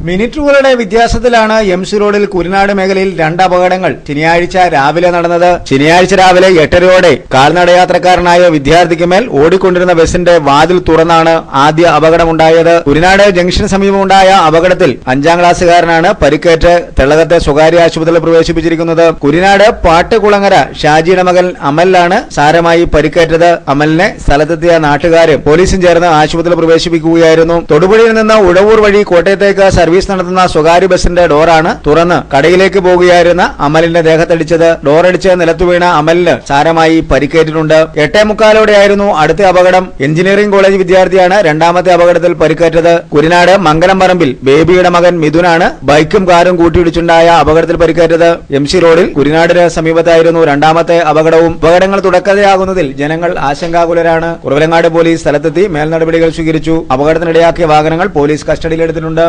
മിനിറ്റുകളുടെ വ്യത്യാസത്തിലാണ് MC റോഡിൽ കുരിനാട് മേഖലയിൽ രണ്ട് അപകടങ്ങൾ ശനിയാഴ്ച രാവിലെ നടന്നത്. ശനിയാഴ്ച രാവിലെ 8:30യോടെ കാൽനടയാത്രക്കാരനായ വിദ്യാർത്ഥിക്ക് മേൽ ഓടിക്കൊണ്ടിരുന്ന ബസിന്റെ വാതിൽ തുറന്നാണ് ആദ്യ അപകടമുണ്ടായത്. കുരിനാട് ജംഗ്ഷന് സമീപമുണ്ടായ അപകടത്തിൽ 5ാം ക്ലാസ്സുകാരനാണ് പരിക്കേറ്റ് തെള്ളകത്തെ സ്വകാര്യ ആശുപത്രിയിൽ പ്രവേശിപ്പിച്ചിരിക്കുന്നത്. കുരിനാട് പാട്ടുകുളങ്ങര ഷാജിയുടെ മകൻ അമലിനാണ് സാരമായി പരിക്കേറ്റത്. അമലിനെ സ്ഥലത്തെത്തിയ നാട്ടുകാരും പോലീസും ചേർന്ന് ആശുപത്രിയിൽ പ്രവേശിപ്പിക്കുകയായിരുന്നു. തൊടുപുഴയിൽ നിന്ന് ഉഴവൂർ വഴി കോട്ടയത്തേക്ക് സർവീസ് നടത്തുന്ന സ്വകാര്യ ബസിന്റെ ഡോറാണ് തുറന്ന് കടയിലേക്ക് പോകുകയായിരുന്ന അമലിന്റെ ദേഹത്തടിച്ചത്. ഡോറടിച്ച് നിലത്തു വീണ അമലിന് സാരമായി പരിക്കേറ്റിട്ടുണ്ട്. 8:45ഓടെയായിരുന്നു അടുത്ത അപകടം. എഞ്ചിനീയറിംഗ് കോളേജ് വിദ്യാർത്ഥിയാണ് രണ്ടാമത്തെ അപകടത്തിൽ പരിക്കേറ്റത്. കുരിനാട് മംഗലംപറമ്പിൽ ബേബിയുടെ മകൻ മിഥുനാണ് ബൈക്കും കാറും കൂട്ടിയിടിച്ചുണ്ടായ അപകടത്തിൽ പരിക്കേറ്റത്. എംസി റോഡിൽ കുരിനാടിന് സമീപത്തായിരുന്നു രണ്ടാമത്തെ അപകടവും. അപകടങ്ങൾ തുടക്കതയാകുന്നതിൽ ജനങ്ങൾ ആശങ്കാകുലരാണ്. കുറവിലങ്ങാട് പോലീസ് സ്ഥലത്തെത്തി മേൽനടപടികൾ സ്വീകരിച്ചു. അപകടത്തിനിടയാക്കിയ വാഹനങ്ങൾ പോലീസ് കസ്റ്റഡിയിലെടുത്തിട്ടുണ്ട്.